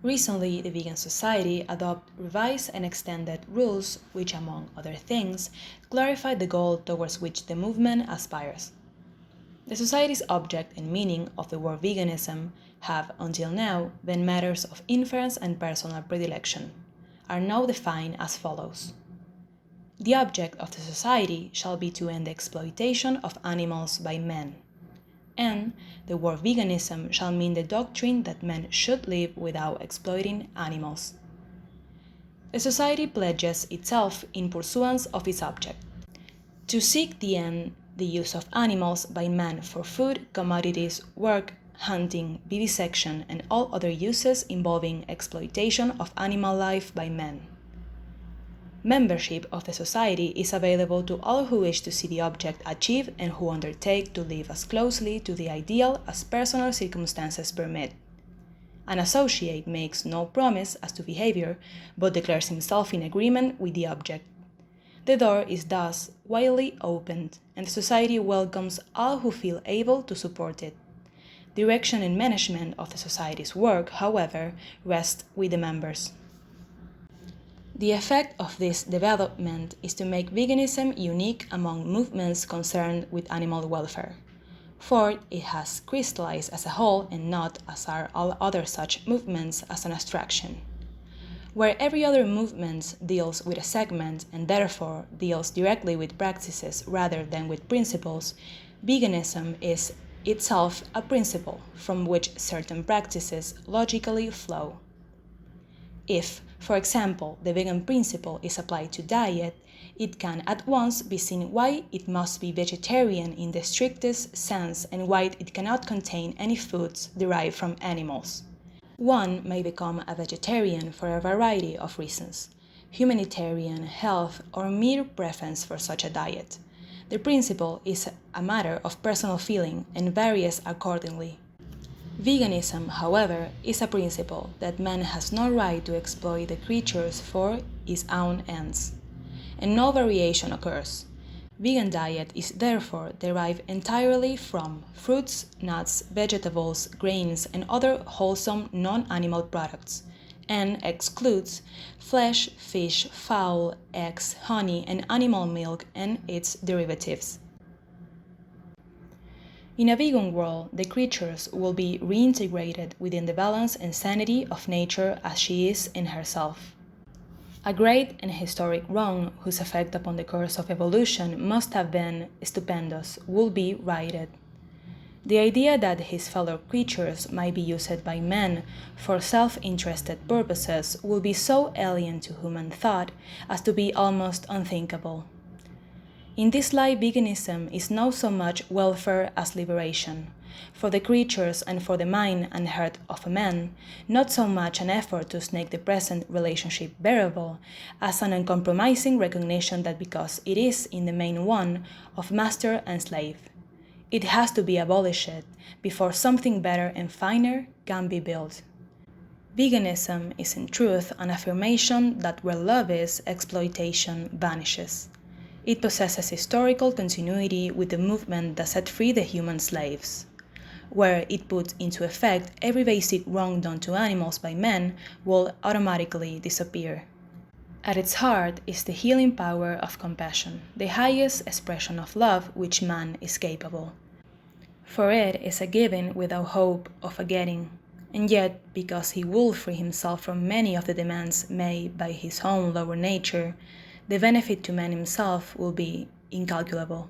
Recently, the Vegan Society adopted revised and extended rules which, among other things, clarify the goal towards which the movement aspires. The Society's object and meaning of the word veganism have, until now, been matters of inference and personal predilection, are now defined as follows. The object of the Society shall be to end the exploitation of animals by men, and the word veganism shall mean the doctrine that men should live without exploiting animals. The Society pledges itself in pursuance of its object, to seek the end the use of animals by man for food, commodities, work, hunting, vivisection, and all other uses involving exploitation of animal life by men. Membership of the Society is available to all who wish to see the object achieved and who undertake to live as closely to the ideal as personal circumstances permit. An associate makes no promise as to behavior, but declares himself in agreement with the object. The door is thus widely opened, and the Society welcomes all who feel able to support it. Direction and management of the Society's work, however, rests with the members. The effect of this development is to make veganism unique among movements concerned with animal welfare, for it has crystallized as a whole and not, as are all other such movements, as an abstraction. Where every other movement deals with a segment and therefore deals directly with practices rather than with principles, veganism is itself a principle from which certain practices logically flow. If, for example, the vegan principle is applied to diet, it can at once be seen why it must be vegetarian in the strictest sense and why it cannot contain any foods derived from animals. One may become a vegetarian for a variety of reasons: humanitarian, health, or mere preference for such a diet. The principle is a matter of personal feeling and varies accordingly. Veganism, however, is a principle that man has no right to exploit the creatures for his own ends, and no variation occurs. Vegan diet is therefore derived entirely from fruits, nuts, vegetables, grains, and other wholesome non-animal products, and excludes flesh, fish, fowl, eggs, honey, and animal milk and its derivatives. In a vegan world, the creatures will be reintegrated within the balance and sanity of nature as she is in herself. A great and historic wrong, whose effect upon the course of evolution must have been stupendous, will be righted. The idea that his fellow creatures might be used by men for self-interested purposes will be so alien to human thought as to be almost unthinkable. In this light, veganism is not so much welfare as liberation, for the creatures and for the mind and heart of a man, not so much an effort to make the present relationship bearable, as an uncompromising recognition that because it is in the main one of master and slave, it has to be abolished before something better and finer can be built. Veganism is in truth an affirmation that where love is, exploitation vanishes. It possesses historical continuity with the movement that set free the human slaves. Where it puts into effect every basic wrong done to animals by men will automatically disappear. At its heart is the healing power of compassion, the highest expression of love which man is capable. For it is a giving without hope of a getting, and yet, because he will free himself from many of the demands made by his own lower nature, the benefit to man himself will be incalculable.